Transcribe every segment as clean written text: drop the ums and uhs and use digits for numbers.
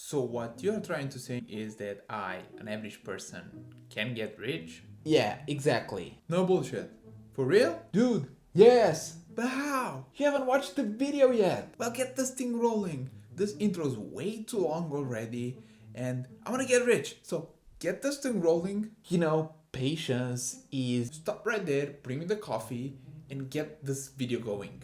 So what you're trying to say is that I, an average person, can get rich? Yeah, exactly. No bullshit. For real? Dude, yes! But how? You haven't watched the video yet! Well, get this thing rolling. This intro's way too long already, and I wanna get rich. So get this thing rolling. Patience is... Stop right there, bring me the coffee, and get this video going.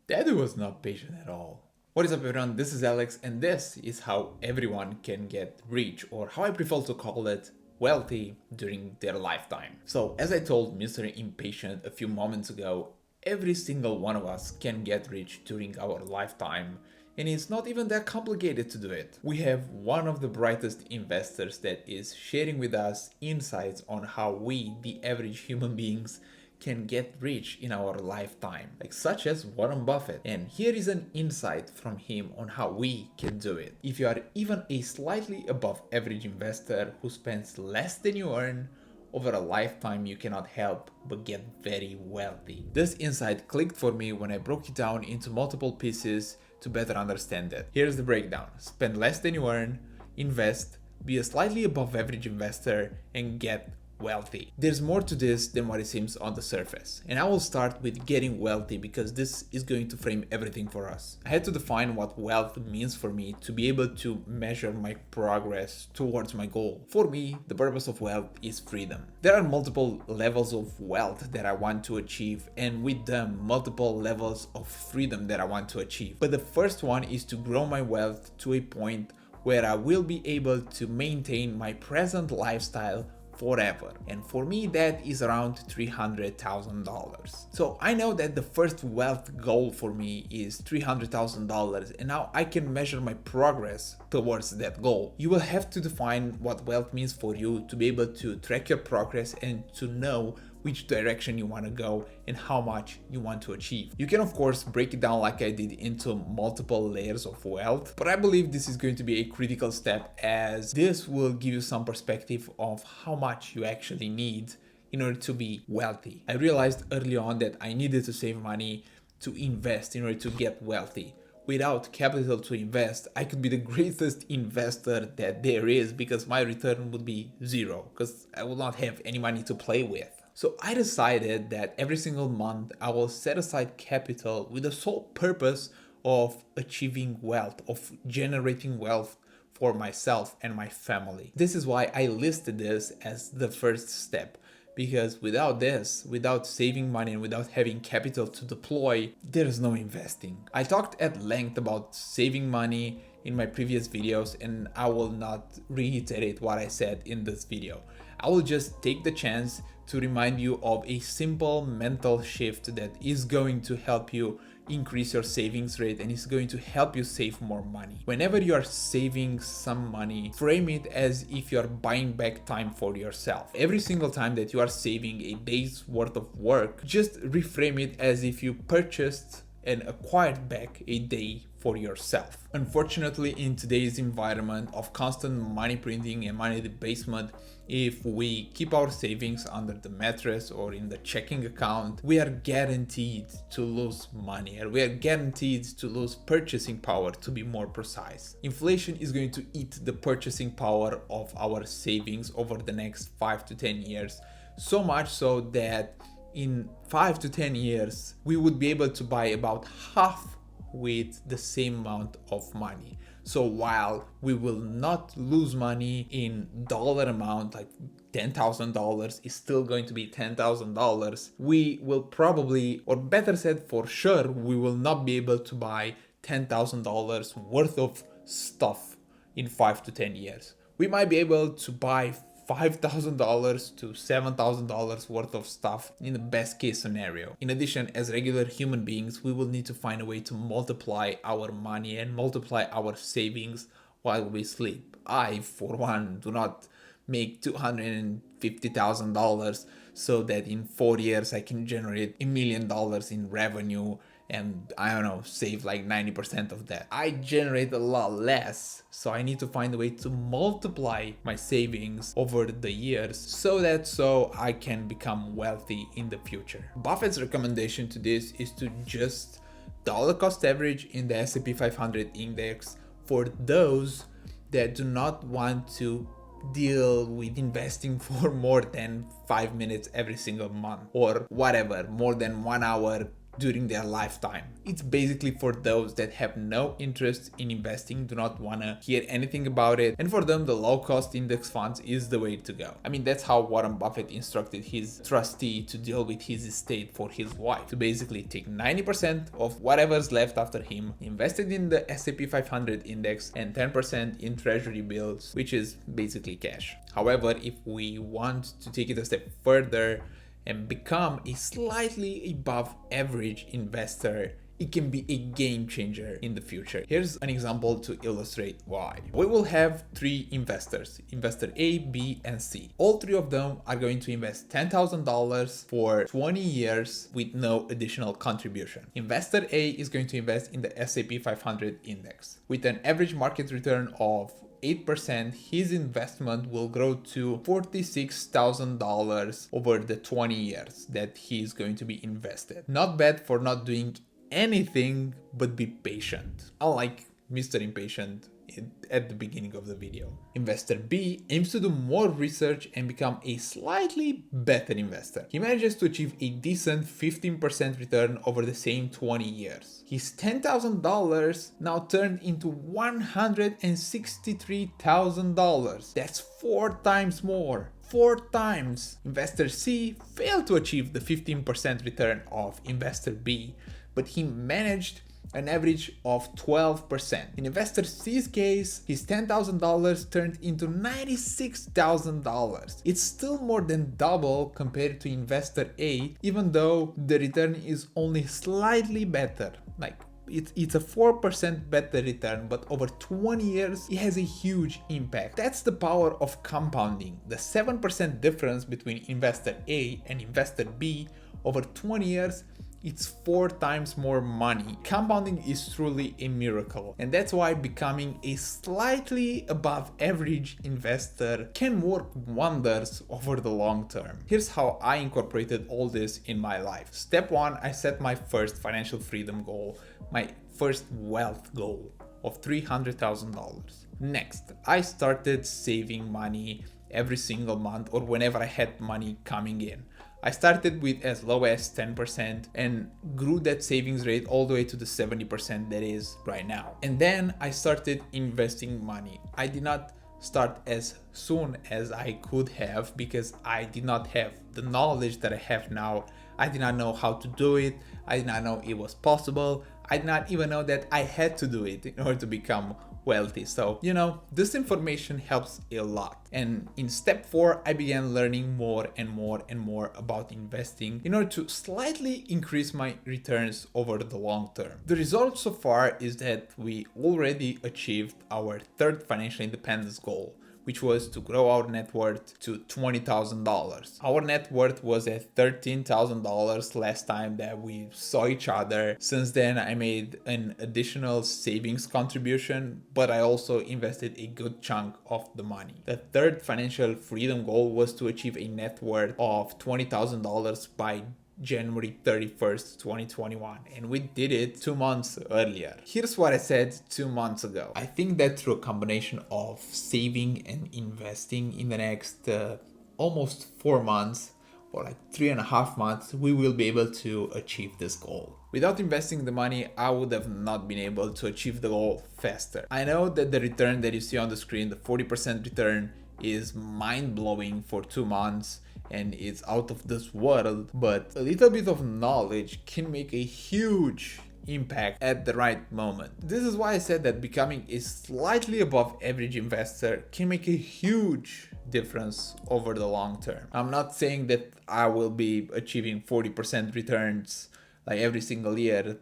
That was not patient at all. What is up everyone, this is Alex, and this is how everyone can get rich, or how I prefer to call it, wealthy during their lifetime. So as I told Mr. Impatient a few moments ago, every single one of us can get rich during our lifetime, and it's not even that complicated to do it. We have one of the brightest investors that is sharing with us insights on how we, the average human beings, can get rich in our lifetime, like such as Warren Buffett. And here is an insight from him on how we can do it. If you are even a slightly above average investor who spends less than you earn, over a lifetime you cannot help but get very wealthy. This insight clicked for me when I broke it down into multiple pieces to better understand it. Here's the breakdown. Spend less than you earn, invest, be a slightly above average investor, and get wealthy. There's more to this than what it seems on the surface, and I will start with getting wealthy because this is going to frame everything for us. I had to define what wealth means for me to be able to measure my progress towards my goal. For me, the purpose of wealth is freedom. There are multiple levels of wealth that I want to achieve, and with them multiple levels of freedom that I want to achieve. But the first one is to grow my wealth to a point where I will be able to maintain my present lifestyle forever, and for me that is around $300,000. So I know that the first wealth goal for me is $300,000, and now I can measure my progress towards that goal. You will have to define what wealth means for you to be able to track your progress and to know which direction you want to go and how much you want to achieve. You can of course break it down like I did into multiple layers of wealth, but I believe this is going to be a critical step as this will give you some perspective of how much you actually need in order to be wealthy. I realized early on that I needed to save money to invest in order to get wealthy. Without capital to invest, I could be the greatest investor that there is because my return would be zero because I will not have any money to play with. So I decided that every single month I will set aside capital with the sole purpose of achieving wealth, of generating wealth for myself and my family. This is why I listed this as the first step, because without this, without saving money and without having capital to deploy, there is no investing. I talked at length about saving money in my previous videos, and I will not reiterate what I said in this video. I will just take the chance to remind you of a simple mental shift that is going to help you increase your savings rate and is going to help you save more money. Whenever you are saving some money, frame it as if you are buying back time for yourself. Every single time that you are saving a day's worth of work, just reframe it as if you purchased and acquired back a day for yourself. Unfortunately, in today's environment of constant money printing and money debasement, if we keep our savings under the mattress or in the checking account, we are guaranteed to lose money, and we are guaranteed to lose purchasing power, to be more precise. Inflation is going to eat the purchasing power of our savings over the next 5 to 10 years, so much so that in 5 to 10 years, we would be able to buy about half with the same amount of money. So while we will not lose money in dollar amount, like $10,000 is still going to be $10,000, we will probably, or better said for sure, we will not be able to buy $10,000 worth of stuff in 5 to 10 years. We might be able to buy $5,000 to $7,000 worth of stuff in the best case scenario. In addition, as regular human beings, we will need to find a way to multiply our money and multiply our savings while we sleep. I, for one, do not make $250,000 so that in 4 years I can generate $1 million in revenue and I don't know, save like 90% of that. I generate a lot less, so I need to find a way to multiply my savings over the years so I can become wealthy in the future. Buffett's recommendation to this is to just dollar cost average in the S&P 500 index for those that do not want to deal with investing for more than 5 minutes every single month or whatever, more than 1 hour during their lifetime. It's basically for those that have no interest in investing, do not want to hear anything about it, and for them the low cost index funds is the way to go. I mean, that's how Warren Buffett instructed his trustee to deal with his estate for his wife, to basically take 90% of whatever's left after him, invested in the S&P 500 index, and 10% in treasury bills, which is basically cash. However, if we want to take it a step further and become a slightly above average investor, it can be a game changer in the future. Here's an example to illustrate why. We will have 3 investors, investor A, B, and C. All 3 of them are going to invest $10,000 for 20 years with no additional contribution. Investor A is going to invest in the S&P 500 index. With an average market return of 8%, his investment will grow to $46,000 over the 20 years that he is going to be invested. Not bad for not doing anything but be patient, unlike Mr. Impatient at the beginning of the video. Investor B aims to do more research and become a slightly better investor. He manages to achieve a decent 15% return over the same 20 years. His $10,000 now turned into $163,000. That's 4 times more. 4 times. Investor C failed to achieve the 15% return of Investor B, but he managed an average of 12%. In Investor C's case, his $10,000 turned into $96,000. It's still more than double compared to Investor A, even though the return is only slightly better. Like, it's a 4% better return, but over 20 years, it has a huge impact. That's the power of compounding. The 7% difference between Investor A and Investor B over 20 years, it's 4 times more money. Compounding is truly a miracle, and that's why becoming a slightly above average investor can work wonders over the long term. Here's how I incorporated all this in my life. Step 1, I set my first financial freedom goal, my first wealth goal of $300,000. Next, I started saving money every single month or whenever I had money coming in. I started with as low as 10% and grew that savings rate all the way to the 70% that is right now. And then I started investing money. I did not start as soon as I could have because I did not have the knowledge that I have now. I did not know how to do it. I did not know it was possible. I did not even know that I had to do it in order to become wealthy. So, this information helps a lot. And in step 4, I began learning more and more and more about investing in order to slightly increase my returns over the long term. The result so far is that we already achieved our 3rd financial independence goal, which was to grow our net worth to $20,000. Our net worth was at $13,000 last time that we saw each other. Since then, I made an additional savings contribution, but I also invested a good chunk of the money. The 3rd financial freedom goal was to achieve a net worth of $20,000 by January 31st, 2021, and we did it 2 months earlier. Here's what I said 2 months ago. I think that through a combination of saving and investing in the next almost 4 months or like 3.5 months, we will be able to achieve this goal. Without investing the money, I would have not been able to achieve the goal faster. I know that the return that you see on the screen, the 40% return, is mind-blowing for 2 months and it's out of this world, but a little bit of knowledge can make a huge impact at the right moment. This is why I said that becoming a slightly above average investor can make a huge difference over the long term. I'm not saying that I will be achieving 40% returns like every single year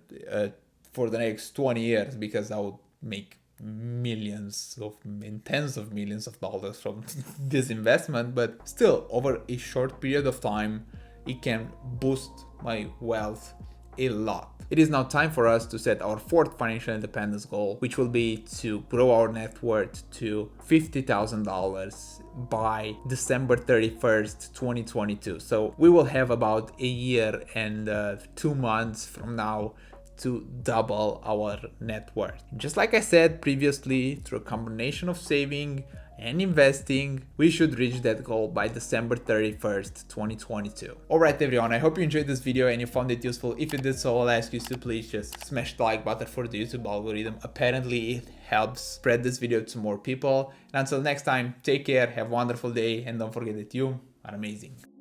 for the next 20 years, because I would make millions of and tens of millions of dollars from this investment, but still over a short period of time it can boost my wealth a lot. It is now time for us to set our 4th financial independence goal, which will be to grow our net worth to $50,000 by December 31st, 2022. So we will have about a year and 2 months from now to double our net worth. Just like I said previously, through a combination of saving and investing, we should reach that goal by December 31st, 2022. Alright everyone, I hope you enjoyed this video and you found it useful. If you did so, I'll ask you to please just smash the like button for the YouTube algorithm. Apparently it helps spread this video to more people. And until next time, take care, have a wonderful day, and don't forget that you are amazing.